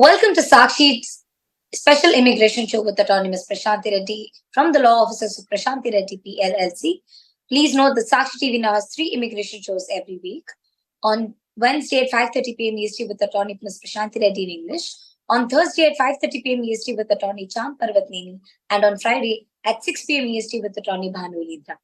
Welcome to Sakshi's special immigration show with autonomous Prashanthi Reddy from the law offices of Prashanthi Reddy PLLC. Please note that Sakshi TV now has 3 immigration shows every week. On Wednesday at 5:30 p.m. EST with attorney Ms. Prashanthi Reddy in English. On Thursday at 5:30 p.m. EST with attorney Chand Parvatneni. And on Friday at 6 p.m. EST with attorney Bhanu Lidra.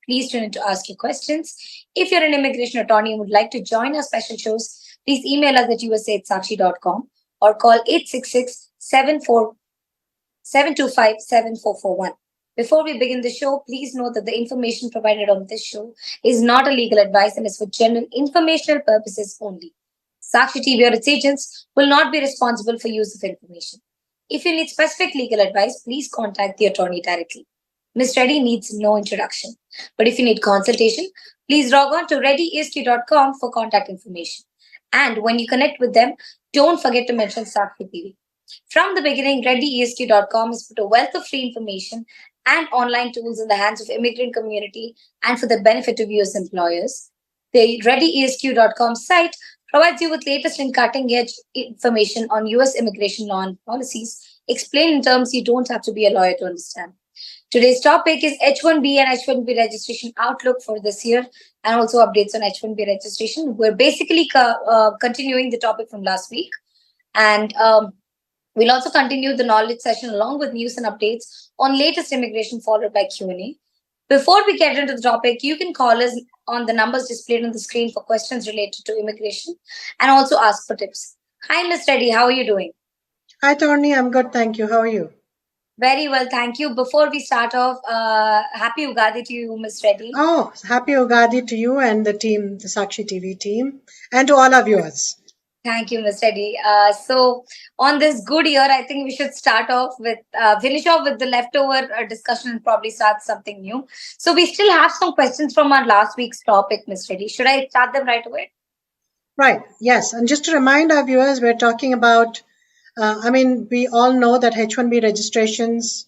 Please tune in to ask your questions. If you're an immigration attorney and would like to join our special shows, please email us at usa@sakshi.com or call 866-725-7441. Before we begin the show, please note that the information provided on this show is not a legal advice and is for general informational purposes only. Sakshi TV or its agents will not be responsible for use of information. If you need specific legal advice, please contact the attorney directly. Ms. Reddy needs no introduction. But if you need consultation, please log on to readyest.com for contact information. And when you connect with them, don't forget to mention Sakshi TV. From the beginning, readyest.com has put a wealth of free information and online tools in the hands of immigrant community and for the benefit of US employers. The readyest.com site provides you with latest and cutting-edge information on US immigration law and policies, explained in terms you don't have to be a lawyer to understand. Today's topic is H1B and H1B registration outlook for this year and also updates on H1B registration. We're basically continuing the topic from last week. And we'll also continue the knowledge session along with news and updates on latest immigration followed by Q&A. Before we get into the topic, you can call us on the numbers displayed on the screen for questions related to immigration and also ask for tips. Hi, Ms. Reddy. How are you doing? Hi, Tony. I'm good. Thank you. How are you? Very well, thank you. Before we start off, happy Ugadi to you, Ms. Reddy. Oh, happy Ugadi to you and the team, the Sakshi TV team, and to all our viewers. Thank you, Ms. Reddy. So on this good year, I think we should start off with, finish off with the leftover discussion and probably start something new. So we still have some questions from our last week's topic, Ms. Reddy. Should I start them right away? Right, yes. And just to remind our viewers, we're talking about, we all know that H1B registrations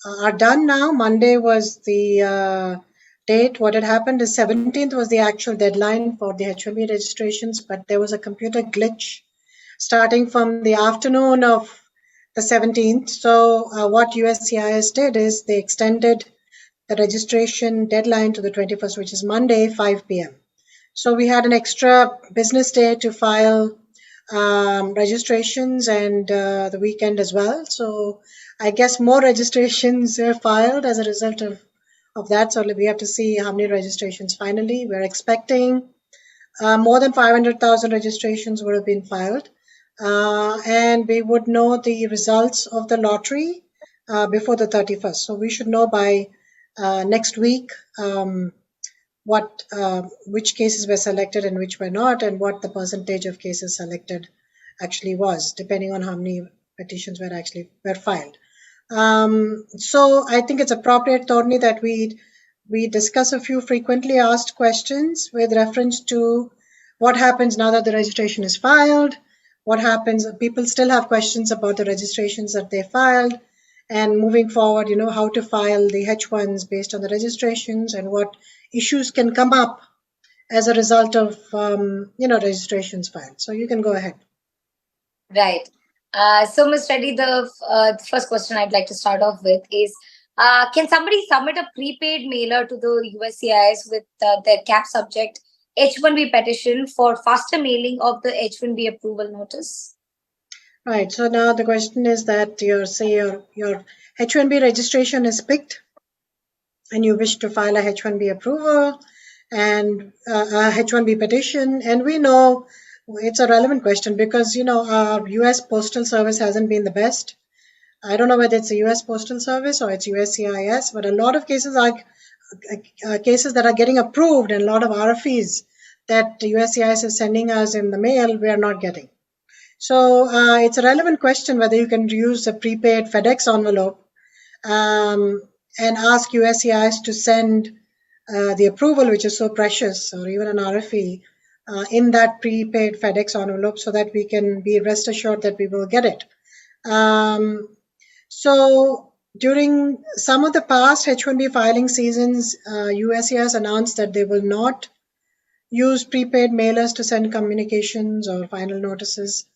are done now. Monday was the date. What had happened is 17th was the actual deadline for the H1B registrations, but there was a computer glitch starting from the afternoon of the 17th. So what USCIS did is they extended the registration deadline to the 21st, which is Monday, 5 p.m. So we had an extra business day to file registrations and the weekend as well. So I guess more registrations were filed as a result of that. So we have to see how many registrations finally. We're expecting more than 500,000 registrations would have been filed. And we would know the results of the lottery before the 31st. So we should know by next week which cases were selected and which were not, and what the percentage of cases selected actually was, depending on how many petitions were filed. So I think it's appropriate, Tony, that we discuss a few frequently asked questions with reference to what happens now that the registration is filed, what happens, people still have questions about the registrations that they filed, and moving forward, how to file the H1s based on the registrations and what issues can come up as a result of, registrations filed. So you can go ahead. Right. So, Ms. Reddy, the first question I'd like to start off with is, can somebody submit a prepaid mailer to the USCIS with their cap subject H1B petition for faster mailing of the H1B approval notice? Right. So now the question is that your H1B registration is picked and you wish to file a H1B approval and a H1B petition. And we know it's a relevant question because, our US Postal Service hasn't been the best. I don't know whether it's the US Postal Service or it's USCIS, but a lot of cases are cases that are getting approved and a lot of RFEs that the USCIS is sending us in the mail, we are not getting. So it's a relevant question whether you can use a prepaid FedEx envelope and ask USCIS to send the approval, which is so precious, or even an RFE, in that prepaid FedEx envelope so that we can be rest assured that we will get it. So during some of the past H1B filing seasons, USCIS announced that they will not use prepaid mailers to send communications or final notices.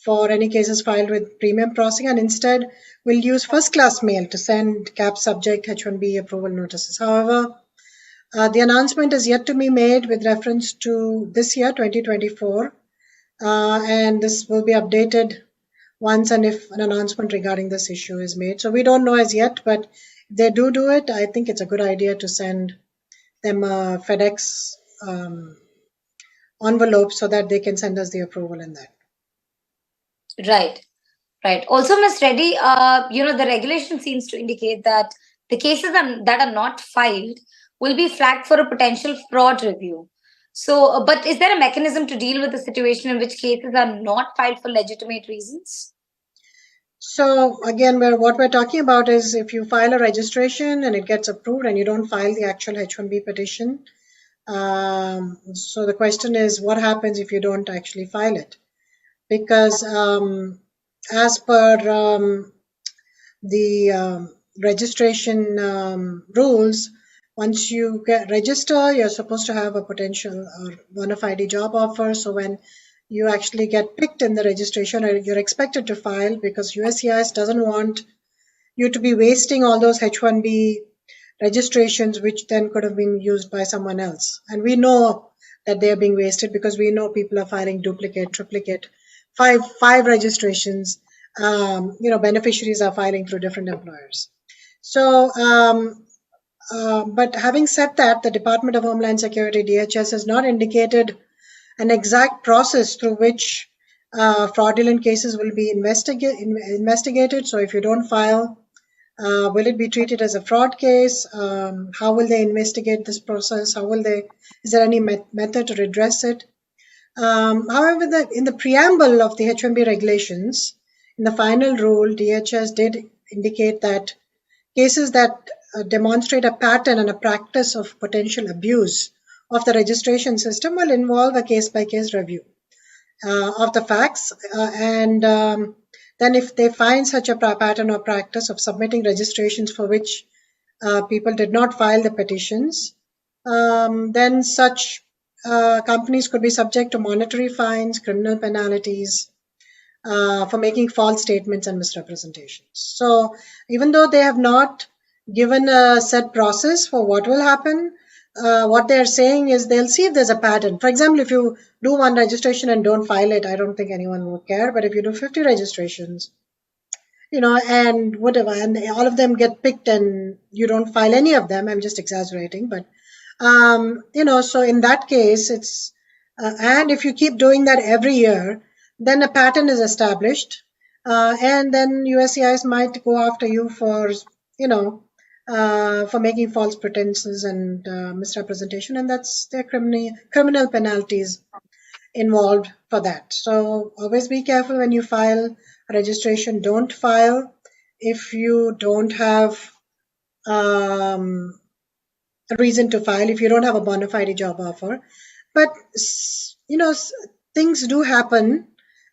for any cases filed with premium processing, and instead will use first-class mail to send CAP subject H1B approval notices. However, the announcement is yet to be made with reference to this year, 2024, and this will be updated once and if an announcement regarding this issue is made. So we don't know as yet, but if they do it, I think it's a good idea to send them a FedEx envelope so that they can send us the approval in that. Right. Right. Also, Ms. Reddy, the regulation seems to indicate that the cases that are not filed will be flagged for a potential fraud review. So, but is there a mechanism to deal with the situation in which cases are not filed for legitimate reasons? So again, what we're talking about is if you file a registration and it gets approved and you don't file the actual H1B petition. So the question is, what happens if you don't actually file it? Because as per the registration rules, once you register, you're supposed to have a potential or bona fide job offer. So when you actually get picked in the registration, you're expected to file, because USCIS doesn't want you to be wasting all those H1B registrations, which then could have been used by someone else. And we know that they're being wasted because we know people are filing duplicate, triplicate, five registrations. Beneficiaries are filing through different employers. So, but having said that, the Department of Homeland Security, DHS, has not indicated an exact process through which fraudulent cases will be investigated. So if you don't file, will it be treated as a fraud case? How will they investigate this process? Is there any method to redress it? However, in the preamble of the H1B regulations, in the final rule, DHS did indicate that cases that demonstrate a pattern and a practice of potential abuse of the registration system will involve a case-by-case review of the facts. And then if they find such a pattern or practice of submitting registrations for which people did not file the petitions, then such companies could be subject to monetary fines, criminal penalties for making false statements and misrepresentations. So even though they have not given a set process for what will happen, what they're saying is they'll see if there's a pattern. For example, if you do one registration and don't file it, I don't think anyone would care. But if you do 50 registrations, and whatever, and all of them get picked and you don't file any of them, I'm just exaggerating, but so in that case, it's and if you keep doing that every year, then a pattern is established, and then USCIS might go after you for making false pretenses and misrepresentation, and that's their criminal penalties involved for that. So always be careful when you file a registration. Don't file if you don't have a reason to file, if you don't have a bona fide job offer. But things do happen,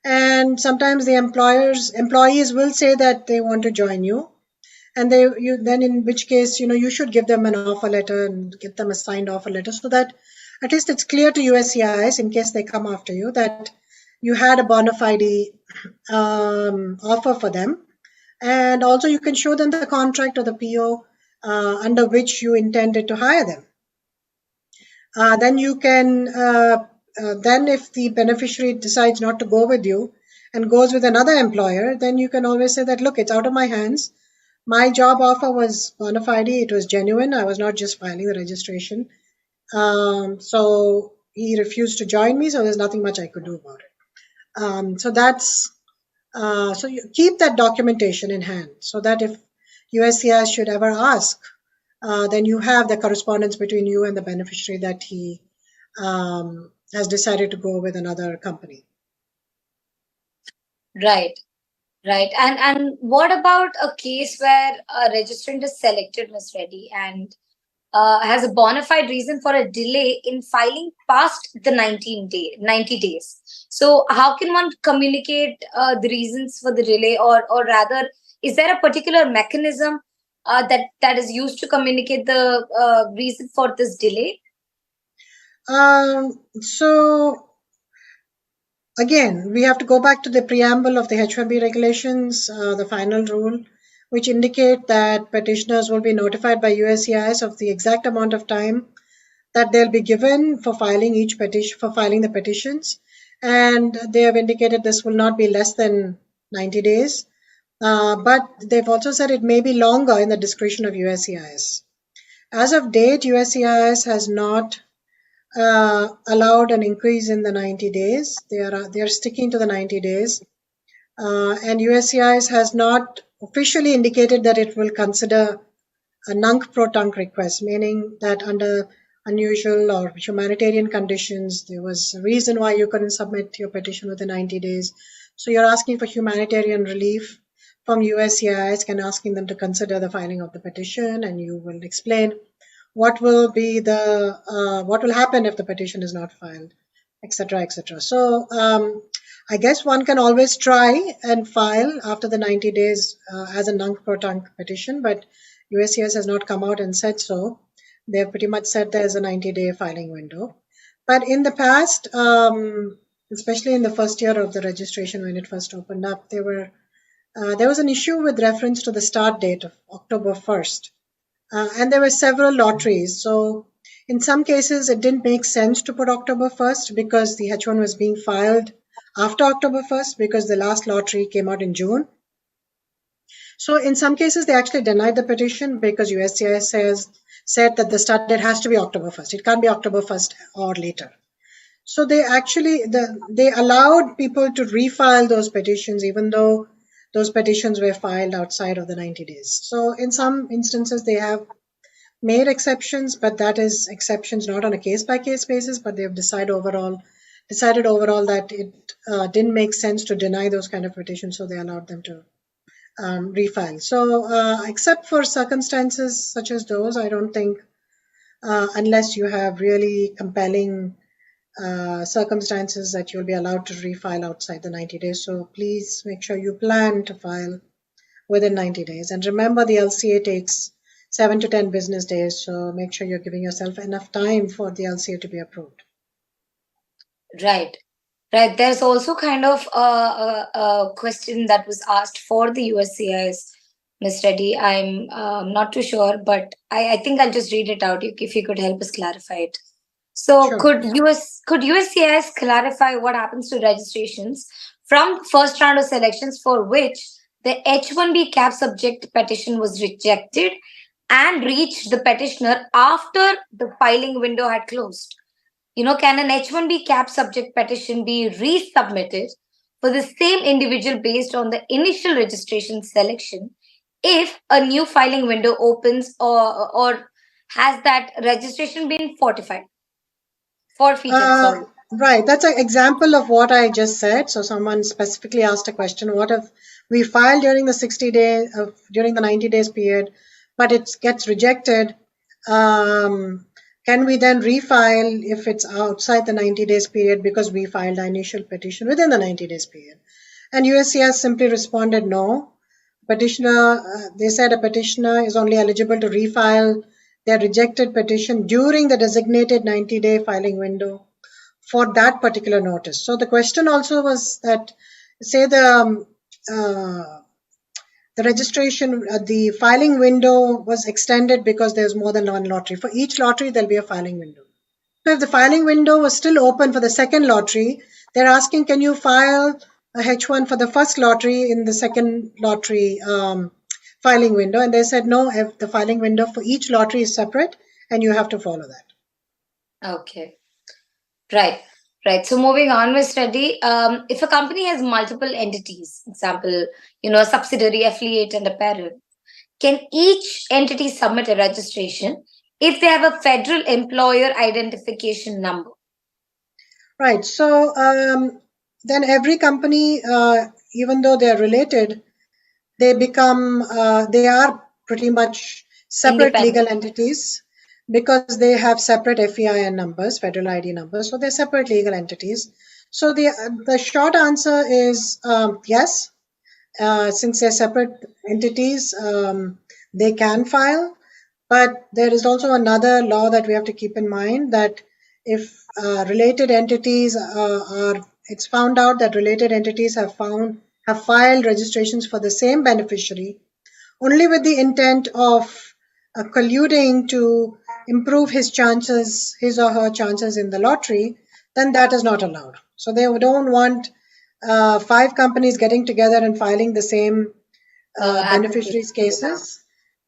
and sometimes the employees will say that they want to join you, and then in which case you should give them an offer letter and get them a signed offer letter, so that at least it's clear to USCIS in case they come after you that you had a bona fide offer for them, and also you can show them the contract or the PO under which you intended to hire them. Then you can then if the beneficiary decides not to go with you and goes with another employer, then you can always say that, look, it's out of my hands. My job offer was bona fide, it was genuine, I was not just filing the registration. So he refused to join me, so there's nothing much I could do about it. So that's so you keep that documentation in hand, so that if USCIS should ever ask, then you have the correspondence between you and the beneficiary that he has decided to go with another company. Right. Right. And what about a case where a registrant is selected, Ms. Reddy, and has a bona fide reason for a delay in filing past the 90 days? So how can one communicate the reasons for the delay, or rather, is there a particular mechanism that is used to communicate the reason for this delay? So again, we have to go back to the preamble of the H1B regulations, the final rule, which indicate that petitioners will be notified by USCIS of the exact amount of time that they'll be given for filing each petition, for filing the petitions. And they have indicated this will not be less than 90 days. But they've also said it may be longer in the discretion of USCIS. As of date, USCIS has not allowed an increase in the 90 days. They are sticking to the 90 days. And USCIS has not officially indicated that it will consider a nunc pro tunc request, meaning that under unusual or humanitarian conditions, there was a reason why you couldn't submit your petition within 90 days. So you're asking for humanitarian relief from USCIS and asking them to consider the filing of the petition, and you will explain what will be what will happen if the petition is not filed, etc., etc. So I guess one can always try and file after the 90 days as a nunc pro tunc petition, but USCIS has not come out and said so. They have pretty much said there's a 90-day filing window. But in the past, especially in the first year of the registration when it first opened up, there was an issue with reference to the start date of October 1st. And there were several lotteries. So in some cases, it didn't make sense to put October 1st because the H1 was being filed after October 1st because the last lottery came out in June. So in some cases, they actually denied the petition because USCIS said that the start date has to be October 1st. It can't be October 1st or later. So they actually, they allowed people to refile those petitions even though those petitions were filed outside of the 90 days. So in some instances, they have made exceptions, but that is exceptions not on a case-by-case basis, but they have decided overall that it didn't make sense to deny those kind of petitions, so they allowed them to refile. So except for circumstances such as those, I don't think, unless you have really compelling circumstances, that you'll be allowed to refile outside the 90 days. So please make sure you plan to file within 90 days. And remember, the LCA takes 7 to 10 business days. So make sure you're giving yourself enough time for the LCA to be approved. Right. Right. There's also kind of a question that was asked for the USCIS, Ms. Reddy. I'm not too sure, but I think I'll just read it out if you could help us clarify it. So Sure. could USCIS clarify what happens to registrations from first round of selections for which the H1B cap subject petition was rejected and reached the petitioner after the filing window had closed? Can an H1B cap subject petition be resubmitted for the same individual based on the initial registration selection if a new filing window opens, or has that registration been forfeited? Sorry. Right, that's an example of what I just said. So someone specifically asked a question: what if we file during the 60 days, during the 90 days period, but it gets rejected? Can we then refile if it's outside the 90 days period because we filed our initial petition within the 90 days period? And USCIS simply responded no. They said a petitioner is only eligible to refile their rejected petition during the designated 90-day filing window for that particular notice. So the question also was that, say the registration, the filing window was extended because there's more than one lottery. For each lottery, there'll be a filing window. So if the filing window was still open for the second lottery, they're asking, can you file a H1 for the first lottery in the second lottery filing window? And they said, no, if the filing window for each lottery is separate and you have to follow that. Okay. Right. Right. So moving on, Ms. Reddy, if a company has multiple entities, example, a subsidiary, affiliate, and a parent, can each entity submit a registration if they have a federal employer identification number? Right. So then every company, even though they're related, they are pretty much separate legal entities because they have separate FEIN numbers, federal ID numbers. So they're separate legal entities. So the short answer is yes. Since they're separate entities, they can file. But there is also another law that we have to keep in mind, that if related entities are it's found out that related entities have filed registrations for the same beneficiary only with the intent of colluding to improve his or her chances in the lottery, then that is not allowed. So they don't want 5 companies getting together and filing the same beneficiaries' cases.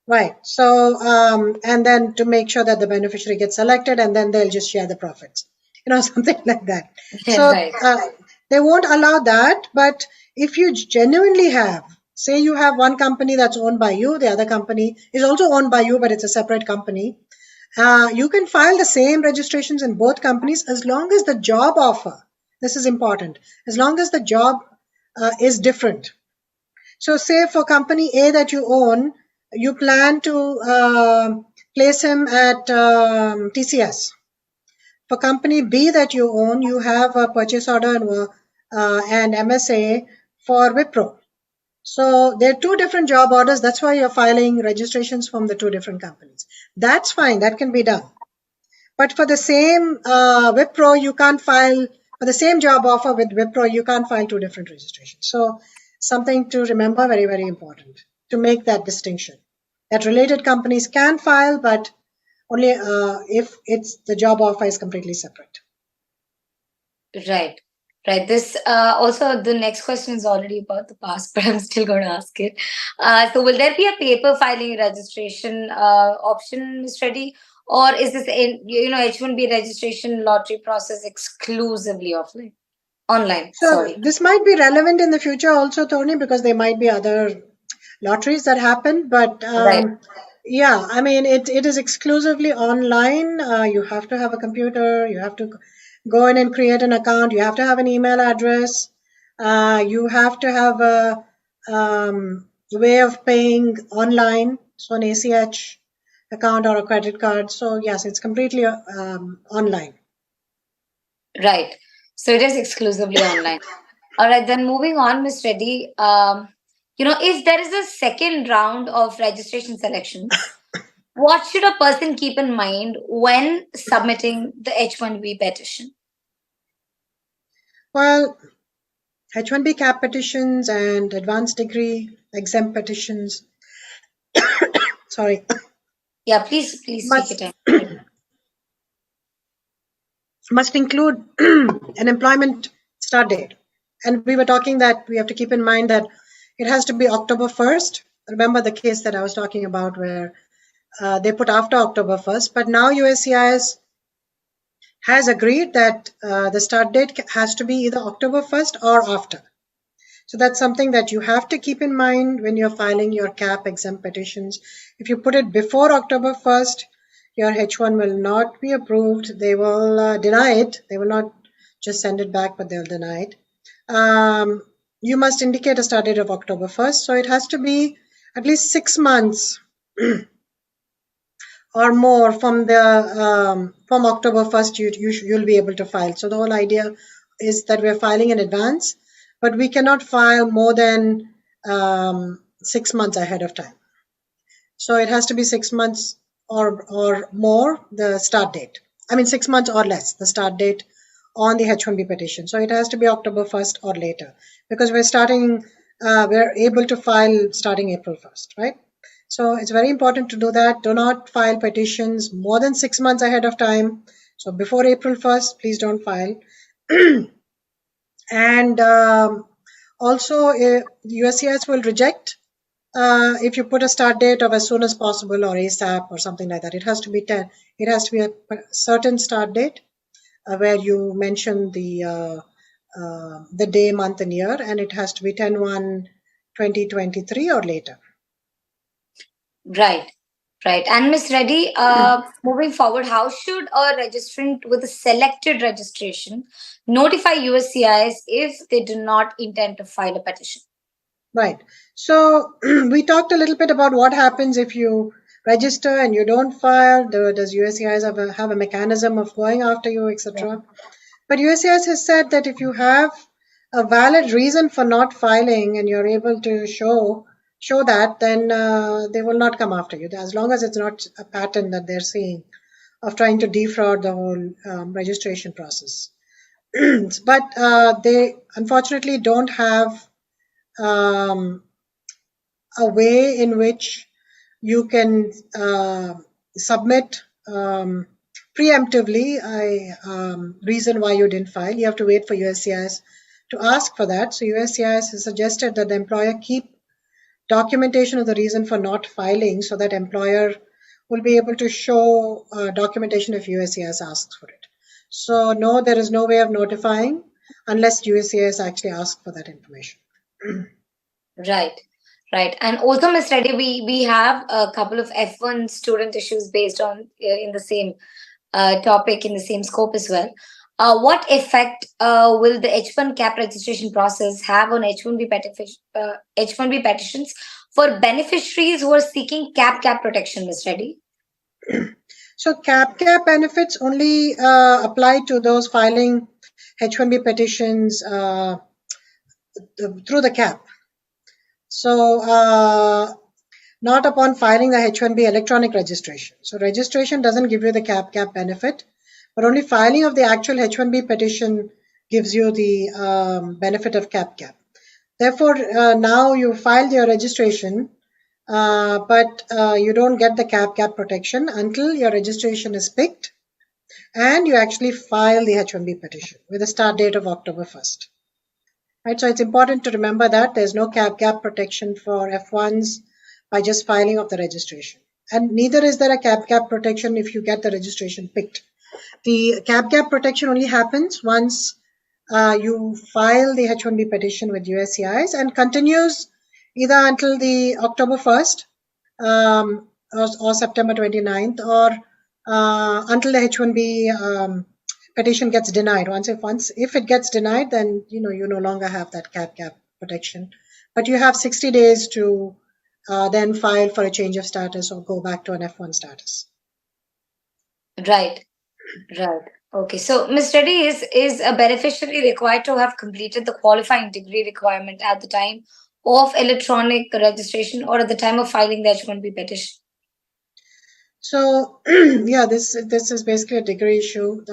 Right. So, and then to make sure that the beneficiary gets selected, and then they'll just share the profits, something like that. So they won't allow that. But if you genuinely have, say you have one company that's owned by you, the other company is also owned by you, but it's a separate company, you can file the same registrations in both companies as long as the job offer, this is important, as long as the job is different. So say for company A that you own, you plan to place him at TCS. For company B that you own, you have a purchase order and MSA for Wipro. So there are 2 different job orders. That's why you're filing registrations from the 2 different companies. That's fine. That can be done. But for the same Wipro, you can't file, for the same job offer with Wipro, you can't file 2 different registrations. So something to remember, very, very important, to make that distinction. That related companies can file, but only if the job offer is completely separate. Right. This also, the next question is already about the past, but I'm still going to ask it. So will there be a paper filing registration option, Ms. Reddy? Or is this, H1B registration lottery process exclusively offline? Online, So sorry. this might be relevant in the future also, Tony, because there might be other lotteries that happen. But yeah, I mean, it is exclusively online. You have to have a computer. You have to go in and create an account. You have to have an email address. You have to have a way of paying online, so an ACH account or a credit card. So yes, it's completely online. Right. So it is exclusively online. All right, then moving on, Ms. Reddy. If there is a second round of registration selections, what should a person keep in mind when submitting the H1B petition? Well, H1B cap petitions and advanced degree exempt petitions. Sorry. Yeah, please take your time. Must include an employment start date. And we were talking that we have to keep in mind that it has to be October 1st. Remember the case that I was talking about where they put after October 1st, but now USCIS has agreed that the start date has to be either October 1st or after. So that's something that you have to keep in mind when you're filing your cap exempt petitions. If you put it before October 1st, your H1 will not be approved. They will deny it. They will not just send it back, but they'll deny it. You must indicate a start date of October 1st. So it has to be at least 6 months or more from October 1st, you'll be able to file. So the whole idea is that we're filing in advance, but we cannot file more than 6 months ahead of time. So it has to be 6 months or more, the start date. 6 months or less, the start date on the H1B petition. So it has to be October 1st or later, because we're able to file starting April 1st, right? So it's very important to do that. Do not file petitions more than 6 months ahead of time. So before April 1st, please don't file. And also, USCIS will reject if you put a start date of as soon as possible or ASAP or something like that. It has to be a certain start date where you mention the day, month, and year, and it has to be 10/1/2023 or later. Right. And Ms. Reddy, moving forward, how should a registrant with a selected registration notify USCIS if they do not intend to file a petition? Right. So we talked a little bit about what happens if you register and you don't file. Does USCIS have a mechanism of going after you, etc.? Yeah. But USCIS has said that if you have a valid reason for not filing and you're able to show that, then they will not come after you, as long as it's not a pattern that they're seeing of trying to defraud the whole registration process. but they unfortunately don't have a way in which you can submit preemptively reason why you didn't file. You have to wait for USCIS to ask for that. So USCIS has suggested that the employer keep documentation of the reason for not filing so that employer will be able to show documentation if USCIS asks for it. So no, there is no way of notifying unless USCIS actually asks for that information. Right. Right. And also, Ms. Reddy, we have a couple of F1 student issues based on in the same topic, in the same scope as well. What effect will the H1 cap registration process have on H1B petitions for beneficiaries who are seeking cap protection, Ms. Reddy? So cap benefits only apply to those filing H1B petitions through the cap. So not upon filing the H1B electronic registration. So registration doesn't give you the cap benefit, but only filing of the actual H1B petition gives you the benefit of cap. Therefore, now you filed your registration, but you don't get the cap protection until your registration is picked and you actually file the H1B petition with a start date of October 1st. Right, so it's important to remember that there's no cap protection for F1s by just filing of the registration. And neither is there a cap protection if you get the registration picked. The cap protection only happens once you file the H1B petition with USCIS and continues either until the October 1st or September 29th or until the H1B petition gets denied. If it gets denied, then you no longer have that cap protection. But you have 60 days to then file for a change of status or go back to an F1 status. Right. Okay. So, Ms. Reddy, is a beneficiary required to have completed the qualifying degree requirement at the time of electronic registration or at the time of filing the H1B petition? So, yeah, this is basically a degree issue.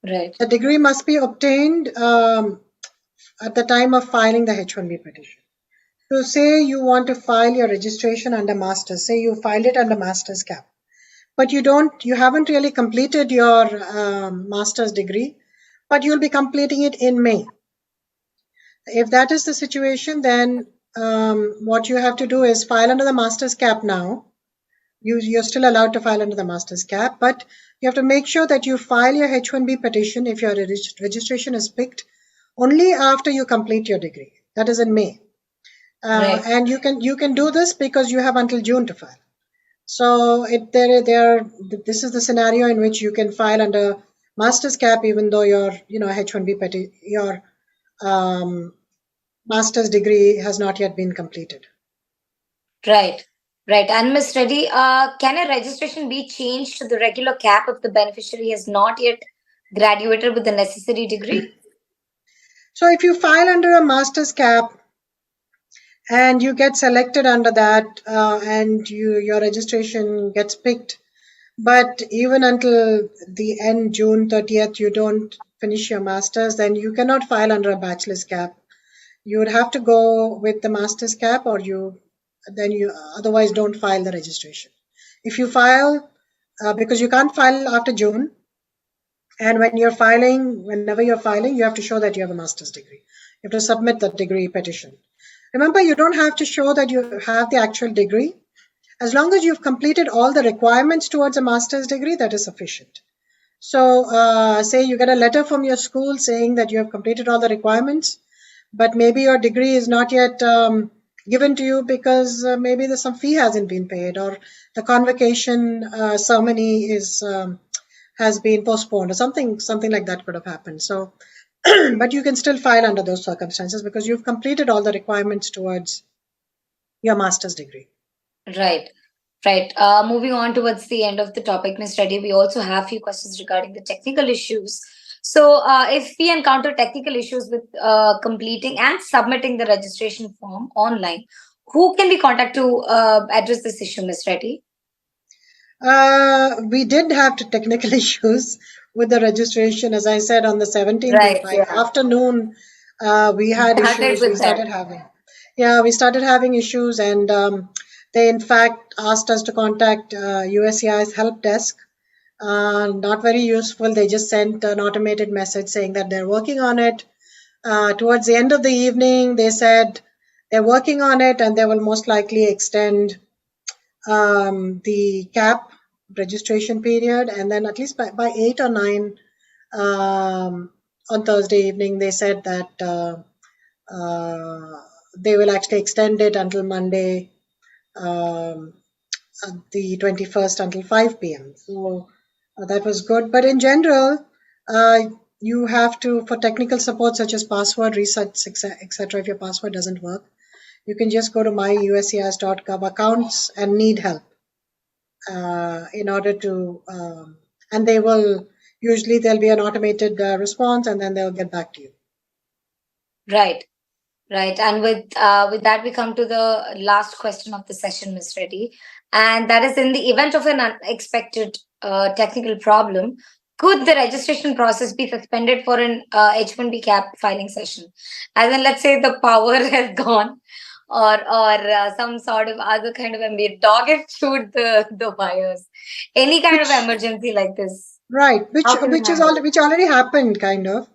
Right. The degree must be obtained at the time of filing the H1B petition. So say you want to file your registration under master's, say you filed it under master's cap, but you haven't really completed your master's degree, but you'll be completing it in May. If that is the situation, then what you have to do is file under the master's cap now. You're still allowed to file under the master's cap, but you have to make sure that you file your H1B petition if your registration is picked only after you complete your degree. That is in May. Right. And you can do this because you have until June to file. So this is the scenario in which you can file under master's cap even though your H1B your master's degree has not yet been completed. Right. And Ms. Reddy, can a registration be changed to the regular cap if the beneficiary has not yet graduated with the necessary degree? So if you file under a master's cap and you get selected under that and your registration gets picked, but even until the end June 30th you don't finish your master's, then you cannot file under a bachelor's cap. You would have to go with the master's cap or you otherwise don't file the registration. If you file, because you can't file after June, and whenever you're filing, you have to show that you have a master's degree. You have to submit the degree petition. Remember, you don't have to show that you have the actual degree. As long as you've completed all the requirements towards a master's degree, that is sufficient. So say you get a letter from your school saying that you have completed all the requirements, but maybe your degree is not yet given to you because maybe some fee hasn't been paid or the convocation ceremony has been postponed or something like that could have happened. So, but you can still file under those circumstances because you've completed all the requirements towards your master's degree. Right. Moving on towards the end of the topic, Ms. Reddy, we also have a few questions regarding the technical issues. So if we encounter technical issues with completing and submitting the registration form online, who can we contact to address this issue, Ms. Reddy? We did have technical issues with the registration. As I said, on the 17th, Right. by Yeah. afternoon, we had Started issues. with We started having, we started having issues, and they in fact asked us to contact USCIS help desk. Not very useful. They just sent an automated message saying that they're working on it. Towards the end of the evening, they said they're working on it and they will most likely extend the cap registration period. And then at least by 8 or 9 on Thursday evening, they said that they will actually extend it until Monday, the 21st, until 5 p.m. So that was good. But in general, you have to, for technical support such as password resets, etc., if your password doesn't work, you can just go to myuscis.gov accounts and need help in order to, and they will, usually there'll be an automated response and then they'll get back to you. Right. Right. And with that, we come to the last question of the session, Ms. Reddy. And that is, in the event of an unexpected technical problem, could the registration process be suspended for an H1B cap filing session? As in, let's say the power has gone, or some sort of other kind of dog has chewed the wires. Any kind of emergency like this. Right, which already happened, kind of.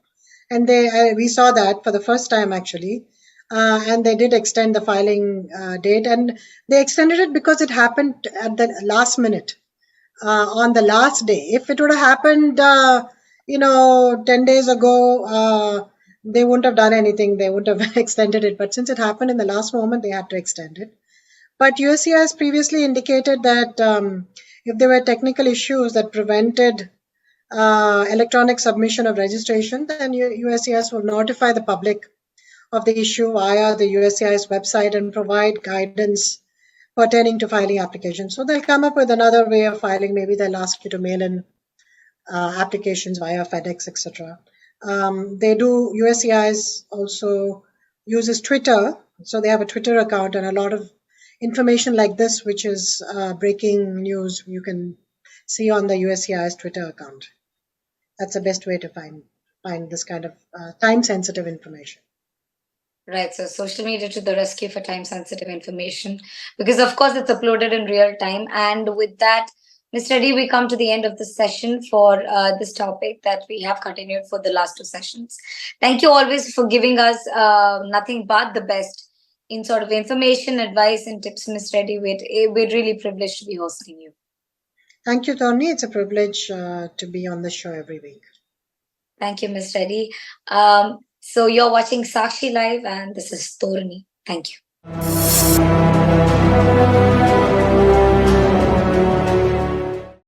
And we saw that for the first time, actually. And they did extend the filing date, and they extended it because it happened at the last minute, on the last day. If it would have happened, 10 days ago, they wouldn't have done anything. They wouldn't have extended it. But since it happened in the last moment, they had to extend it. But USCIS previously indicated that if there were technical issues that prevented electronic submission of registration, then USCIS will notify the public of the issue via the USCIS website and provide guidance pertaining to filing applications. So they'll come up with another way of filing. Maybe they'll ask you to mail in applications via FedEx, etc. USCIS also uses Twitter. So they have a Twitter account, and a lot of information like this, which is breaking news, you can see on the USCIS Twitter account. That's the best way to find this kind of time-sensitive information. Right. So social media to the rescue for time-sensitive information, because of course it's uploaded in real time. And with that, Ms. Reddy, we come to the end of the session for this topic that we have continued for the last 2 sessions. Thank you always for giving us nothing but the best in sort of information, advice, and tips, Ms. Reddy. We're really privileged to be hosting you. Thank you, Tony. It's a privilege to be on the show every week. Thank you, Ms. Reddy. So you're watching Sakshi Live, and this is Torani. Thank you.